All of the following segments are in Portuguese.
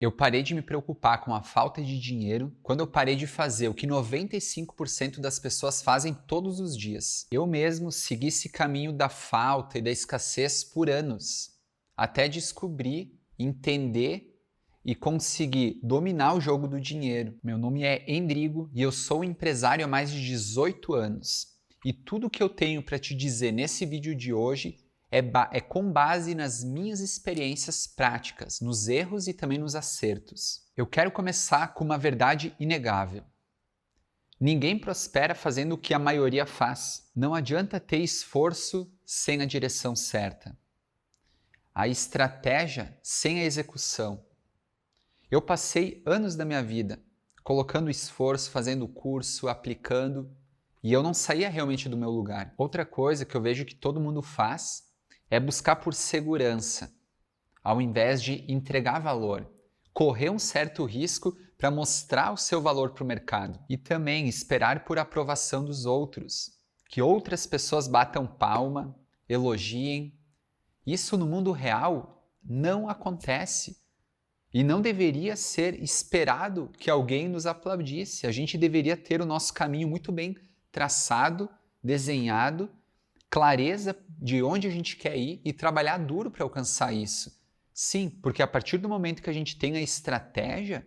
Eu parei de me preocupar com a falta de dinheiro quando eu parei de fazer o que 95% das pessoas fazem todos os dias. Eu mesmo segui esse caminho da falta e da escassez por anos, até descobrir, entender e conseguir dominar o jogo do dinheiro. Meu nome é Endrigo e eu sou empresário há mais de 18 anos. E tudo que eu tenho para te dizer nesse vídeo de hoje é com base nas minhas experiências práticas, nos erros e também nos acertos. Eu quero começar com uma verdade inegável. Ninguém prospera fazendo o que a maioria faz. Não adianta ter esforço sem a direção certa. A estratégia sem a execução. Eu passei anos da minha vida colocando esforço, fazendo curso, aplicando, e eu não saía realmente do meu lugar. Outra coisa que eu vejo que todo mundo faz é buscar por segurança, ao invés de entregar valor, correr um certo risco para mostrar o seu valor para o mercado e também esperar por aprovação dos outros, que outras pessoas batam palma, elogiem. Isso no mundo real não acontece e não deveria ser esperado que alguém nos aplaudisse. A gente deveria ter o nosso caminho muito bem traçado, desenhado, clareza de onde a gente quer ir e trabalhar duro para alcançar isso. Sim, porque a partir do momento que a gente tem a estratégia,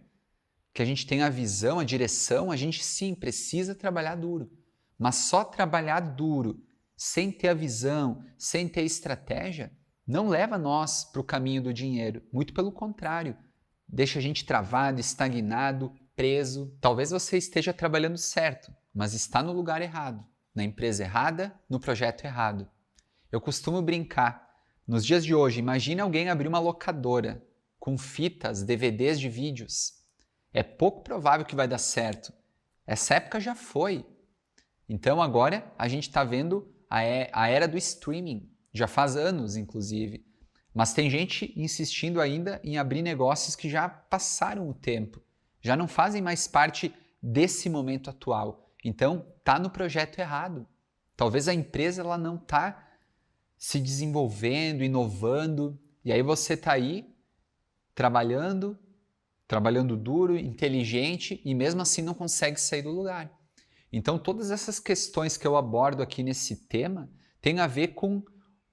que a gente tem a visão, a direção, a gente sim precisa trabalhar duro. Mas só trabalhar duro, sem ter a visão, sem ter a estratégia, não leva nós para o caminho do dinheiro. Muito pelo contrário, deixa a gente travado, estagnado, preso. Talvez você esteja trabalhando certo, mas está no lugar errado, na empresa errada, no projeto errado. Eu costumo brincar. Nos dias de hoje, imagine alguém abrir uma locadora com fitas, DVDs de vídeos. É pouco provável que vai dar certo. Essa época já foi. Então agora a gente está vendo a era do streaming. Já faz anos, inclusive. Mas tem gente insistindo ainda em abrir negócios que já passaram o tempo. Já não fazem mais parte desse momento atual. Então, está no projeto errado. Talvez a empresa ela não está se desenvolvendo, inovando, e aí você está aí trabalhando duro, inteligente, e mesmo assim não consegue sair do lugar. Então, todas essas questões que eu abordo aqui nesse tema têm a ver com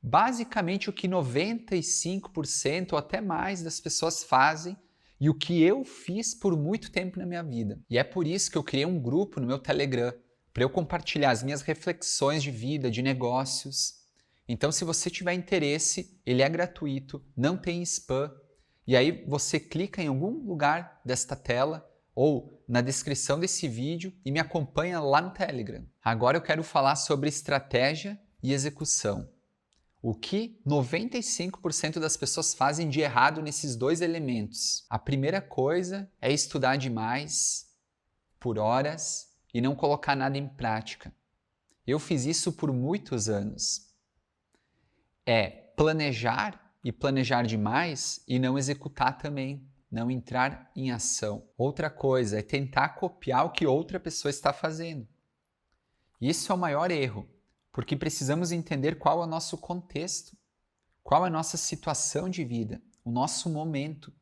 basicamente o que 95% ou até mais das pessoas fazem e o que eu fiz por muito tempo na minha vida. E é por isso que eu criei um grupo no meu Telegram, para eu compartilhar as minhas reflexões de vida, de negócios. Então, se você tiver interesse, ele é gratuito, não tem spam. E aí você clica em algum lugar desta tela ou na descrição desse vídeo e me acompanha lá no Telegram. Agora eu quero falar sobre estratégia e execução. O que 95% das pessoas fazem de errado nesses dois elementos? A primeira coisa é estudar demais, por horas, e não colocar nada em prática. Eu fiz isso por muitos anos. É planejar e planejar demais e não executar também, não entrar em ação. Outra coisa é tentar copiar o que outra pessoa está fazendo. Isso é o maior erro. Porque precisamos entender qual é o nosso contexto, qual é a nossa situação de vida, o nosso momento.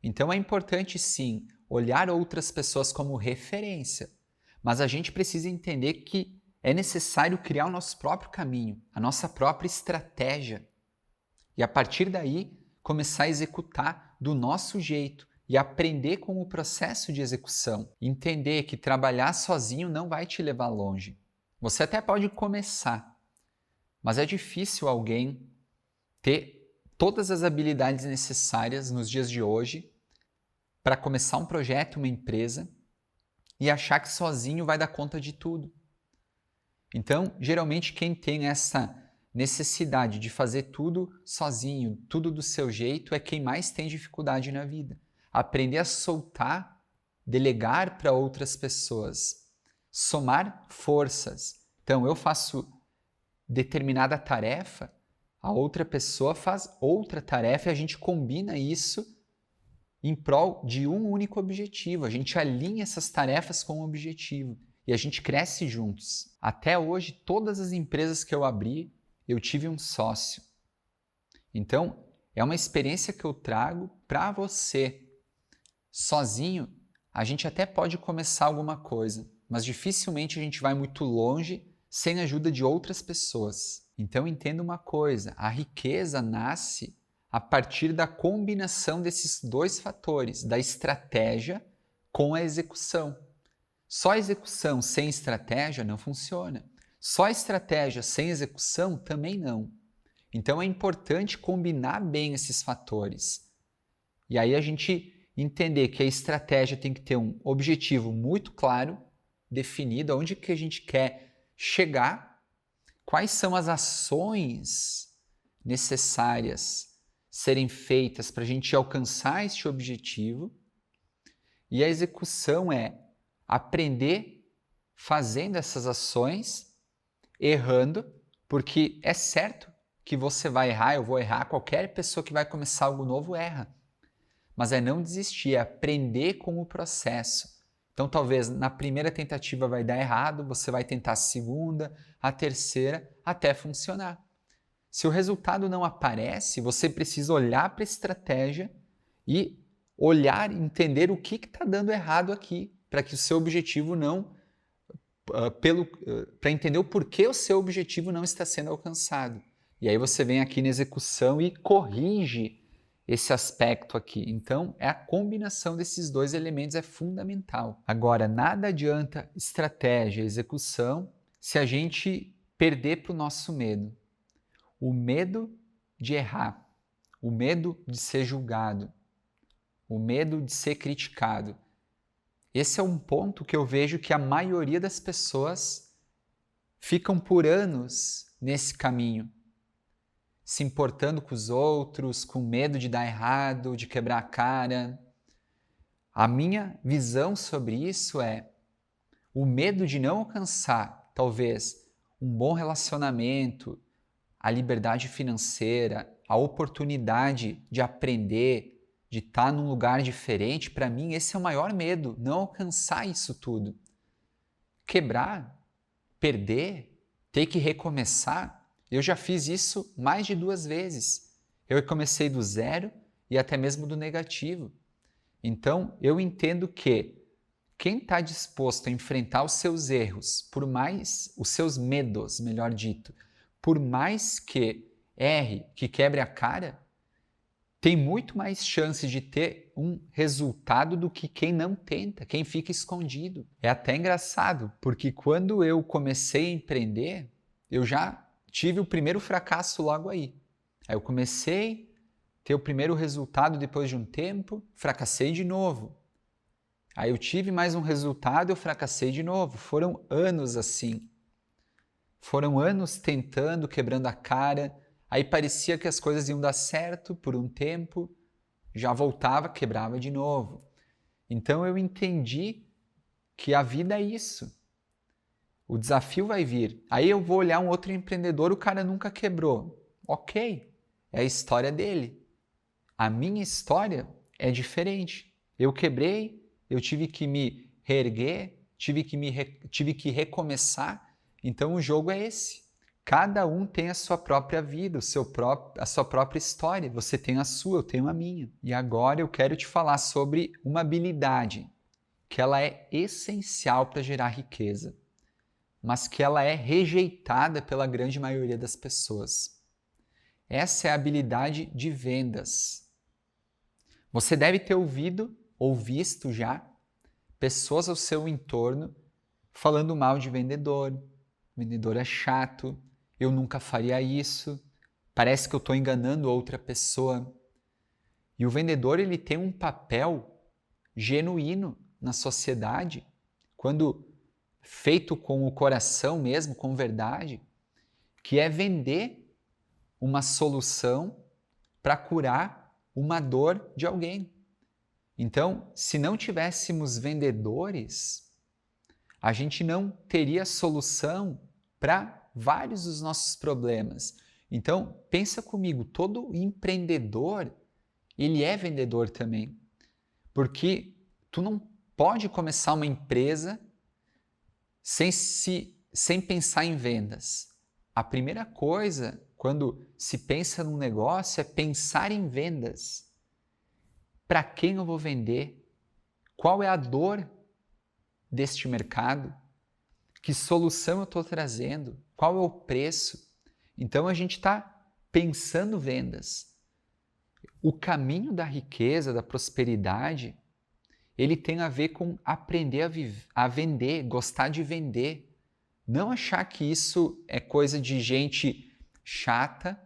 Então é importante sim olhar outras pessoas como referência, mas a gente precisa entender que é necessário criar o nosso próprio caminho, a nossa própria estratégia. E a partir daí começar a executar do nosso jeito e aprender com o processo de execução. Entender que trabalhar sozinho não vai te levar longe. Você até pode começar, mas é difícil alguém ter todas as habilidades necessárias nos dias de hoje para começar um projeto, uma empresa e achar que sozinho vai dar conta de tudo. Então, geralmente quem tem essa necessidade de fazer tudo sozinho, tudo do seu jeito, é quem mais tem dificuldade na vida. Aprender a soltar, delegar para outras pessoas. Somar forças. Então, eu faço determinada tarefa, a outra pessoa faz outra tarefa e a gente combina isso em prol de um único objetivo. A gente alinha essas tarefas com um objetivo e a gente cresce juntos. Até hoje, todas as empresas que eu abri, eu tive um sócio. Então, é uma experiência que eu trago para você. Sozinho, a gente até pode começar alguma coisa, mas dificilmente a gente vai muito longe sem a ajuda de outras pessoas. Então entenda uma coisa, a riqueza nasce a partir da combinação desses dois fatores, da estratégia com a execução. Só execução sem estratégia não funciona. Só estratégia sem execução também não. Então é importante combinar bem esses fatores. E aí a gente entender que a estratégia tem que ter um objetivo muito claro, definido, aonde que a gente quer chegar, quais são as ações necessárias serem feitas para a gente alcançar este objetivo. E a execução é aprender fazendo essas ações, errando, porque é certo que você vai errar, eu vou errar, qualquer pessoa que vai começar algo novo erra. Mas é não desistir, é aprender com o processo. Então talvez na primeira tentativa vai dar errado, você vai tentar a segunda, a terceira, até funcionar. Se o resultado não aparece, você precisa olhar para a estratégia e olhar, entender o que está dando errado aqui, para que o seu objetivo não, para entender o porquê o seu objetivo não está sendo alcançado. E aí você vem aqui na execução e corrige esse aspecto aqui. Então, a combinação desses dois elementos é fundamental. Agora, nada adianta estratégia, execução, se a gente perder para o nosso medo. O medo de errar, o medo de ser julgado, o medo de ser criticado. Esse é um ponto que eu vejo que a maioria das pessoas ficam por anos nesse caminho, se importando com os outros, com medo de dar errado, de quebrar a cara. A minha visão sobre isso é o medo de não alcançar, talvez, um bom relacionamento, a liberdade financeira, a oportunidade de aprender, de estar num lugar diferente. Para mim, esse é o maior medo, não alcançar isso tudo. Quebrar, perder, ter que recomeçar. Eu já fiz isso mais de 2 vezes. Eu comecei do zero e até mesmo do negativo. Então, eu entendo que quem está disposto a enfrentar os seus erros, por mais os seus medos, melhor dito, por mais que erre, que quebre a cara, tem muito mais chances de ter um resultado do que quem não tenta, quem fica escondido. É até engraçado, porque quando eu comecei a empreender, eu já tive o primeiro fracasso logo aí. Aí eu comecei a ter o primeiro resultado depois de um tempo, fracassei de novo. Aí eu tive mais um resultado, eu fracassei de novo. Foram anos assim. Foram anos tentando, quebrando a cara. Aí parecia que as coisas iam dar certo por um tempo, já voltava, quebrava de novo. Então eu entendi que a vida é isso. O desafio vai vir. Aí eu vou olhar um outro empreendedor, o cara nunca quebrou. Ok, é a história dele. A minha história é diferente. Eu quebrei, eu tive que me reerguer, tive que recomeçar. Então o jogo é esse. Cada um tem a sua própria vida, a sua própria história. Você tem a sua, eu tenho a minha. E agora eu quero te falar sobre uma habilidade que ela é essencial para gerar riqueza, mas que ela é rejeitada pela grande maioria das pessoas. Essa é a habilidade de vendas. Você deve ter ouvido ou visto já pessoas ao seu entorno falando mal de vendedor. Vendedor é chato, eu nunca faria isso, parece que eu estou enganando outra pessoa. E o vendedor ele tem um papel genuíno na sociedade, quando feito com o coração mesmo, com verdade, que é vender uma solução para curar uma dor de alguém. Então, se não tivéssemos vendedores, a gente não teria solução para vários dos nossos problemas. Então, pensa comigo, todo empreendedor, ele é vendedor também. Porque tu não pode começar uma empresa sem pensar em vendas. A primeira coisa, quando se pensa num negócio, é pensar em vendas. Para quem eu vou vender? qual é a dor deste mercado, que solução eu estou trazendo, qual é o preço. Então a gente está pensando vendas. O caminho da riqueza, da prosperidade, ele tem a ver com aprender a vender, gostar de vender. Não achar que isso é coisa de gente chata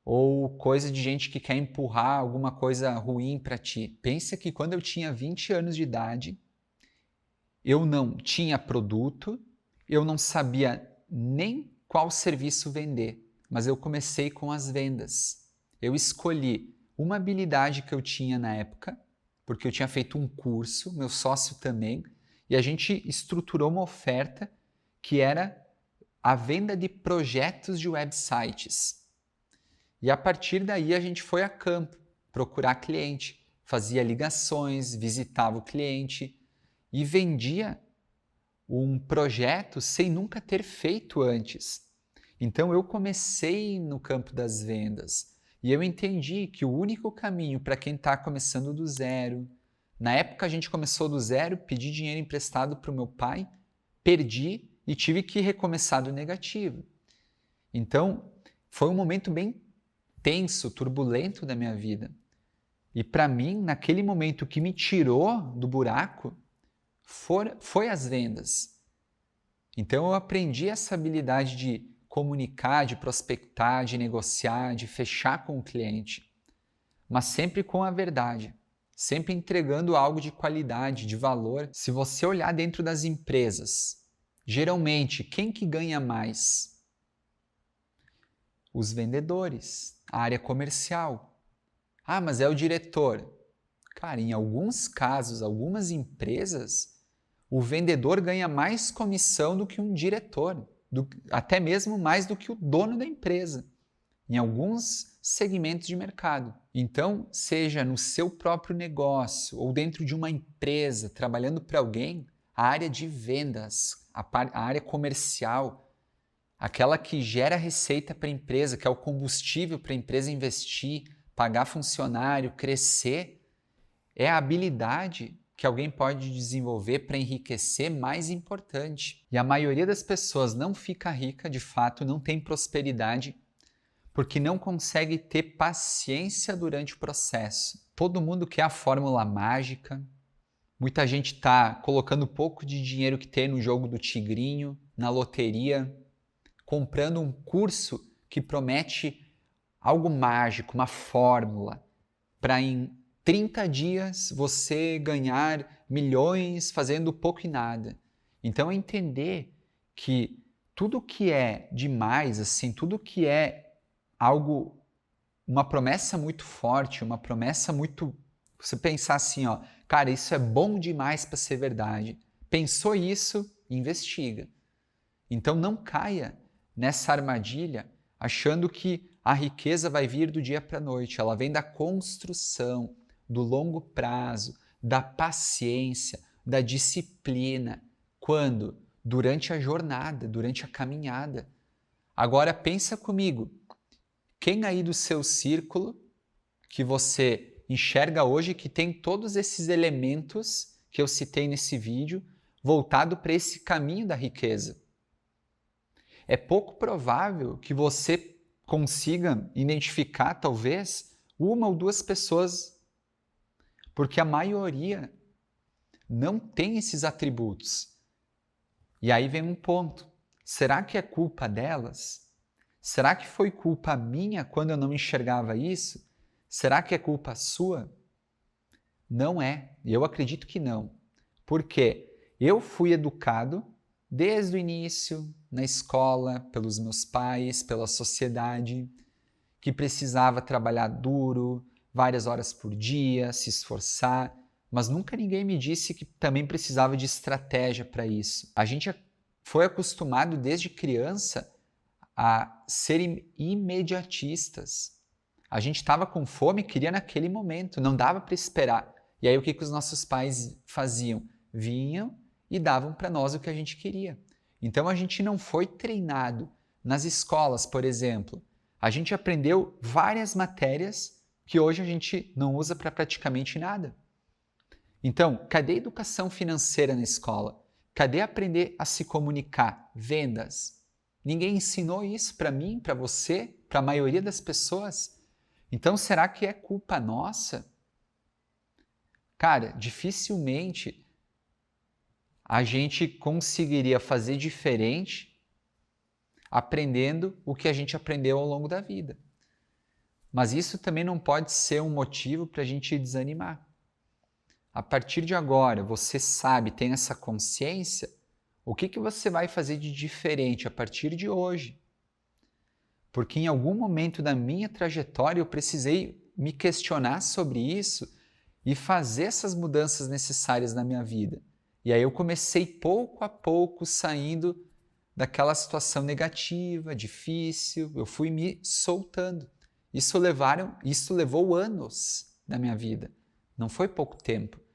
ou coisa de gente que quer empurrar alguma coisa ruim para ti. Pensa que quando eu tinha 20 anos de idade, eu não tinha produto, eu não sabia nem qual serviço vender, mas eu comecei com as vendas. Eu escolhi uma habilidade que eu tinha na época, porque eu tinha feito um curso, meu sócio também, e a gente estruturou uma oferta que era a venda de projetos de websites. E a partir daí a gente foi a campo procurar cliente, fazia ligações, visitava o cliente e vendia um projeto sem nunca ter feito antes. Então eu comecei no campo das vendas e eu entendi que o único caminho para quem está começando do zero, na época a gente começou do zero, pedi dinheiro emprestado para o meu pai, perdi e tive que recomeçar do negativo. Então foi um momento bem tenso, turbulento da minha vida. E para mim, naquele momento, o que me tirou do buraco foi as vendas. Então eu aprendi essa habilidade de comunicar, de prospectar, de negociar, de fechar com o cliente, mas sempre com a verdade, sempre entregando algo de qualidade, de valor. Se você olhar dentro das empresas, geralmente, quem que ganha mais? Os vendedores, a área comercial. Ah, mas é o diretor. Cara, em alguns casos, algumas empresas, o vendedor ganha mais comissão do que um diretor, até mesmo mais do que o dono da empresa, em alguns segmentos de mercado. Então, seja no seu próprio negócio ou dentro de uma empresa, trabalhando para alguém, a área de vendas, a área comercial, aquela que gera receita para a empresa, que é o combustível para a empresa investir, pagar funcionário, crescer, é a habilidade que alguém pode desenvolver para enriquecer mais importante. E a maioria das pessoas não fica rica, de fato, não tem prosperidade, porque não consegue ter paciência durante o processo. Todo mundo quer a fórmula mágica. Muita gente está colocando pouco de dinheiro que tem no jogo do tigrinho, na loteria, comprando um curso que promete algo mágico, uma fórmula, para em 30 dias você ganhar milhões fazendo pouco e nada. Então é entender que tudo que é demais, assim, tudo que é algo, uma promessa muito forte, uma promessa muito... Você pensar assim, ó, cara, isso é bom demais para ser verdade. Pensou isso, investiga. Então não caia nessa armadilha achando que a riqueza vai vir do dia para a noite. Ela vem da construção, do longo prazo, da paciência, da disciplina. Quando? Durante a jornada, durante a caminhada. Agora pensa comigo, quem aí do seu círculo que você enxerga hoje que tem todos esses elementos que eu citei nesse vídeo voltado para esse caminho da riqueza? É pouco provável que você consiga identificar, talvez, uma ou duas pessoas, porque a maioria não tem esses atributos. E aí vem um ponto. Será que é culpa delas? Será que foi culpa minha quando eu não enxergava isso? Será que é culpa sua? Não é. E eu acredito que não. Porque eu fui educado desde o início, na escola, pelos meus pais, pela sociedade, que precisava trabalhar duro, várias horas por dia, se esforçar, mas nunca ninguém me disse que também precisava de estratégia para isso. A gente foi acostumado desde criança a ser imediatistas. A gente estava com fome e queria naquele momento, não dava para esperar. E aí o que os nossos pais faziam? Vinham e davam para nós o que a gente queria. Então a gente não foi treinado nas escolas, por exemplo. A gente aprendeu várias matérias que hoje a gente não usa para praticamente nada. Então, cadê a educação financeira na escola? Cadê aprender a se comunicar? Vendas. Ninguém ensinou isso para mim, para você, para a maioria das pessoas? Então, será que é culpa nossa? Cara, dificilmente a gente conseguiria fazer diferente aprendendo o que a gente aprendeu ao longo da vida. Mas isso também não pode ser um motivo para a gente desanimar. A partir de agora, você sabe, tem essa consciência, o que você vai fazer de diferente a partir de hoje? Porque em algum momento da minha trajetória eu precisei me questionar sobre isso e fazer essas mudanças necessárias na minha vida. E aí eu comecei pouco a pouco saindo daquela situação negativa, difícil, eu fui me soltando. Isso levou anos da minha vida, não foi pouco tempo.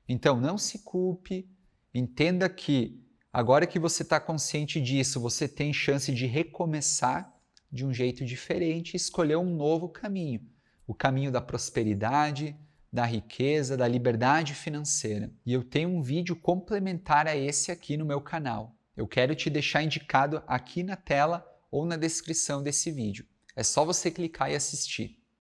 Então, não se culpe, entenda que agora que você está consciente disso, você tem chance de recomeçar de um jeito diferente e escolher um novo caminho. O caminho da prosperidade, da riqueza, da liberdade financeira. E eu tenho um vídeo complementar a esse aqui no meu canal. Eu quero te deixar indicado aqui na tela ou na descrição desse vídeo. É só você clicar e assistir.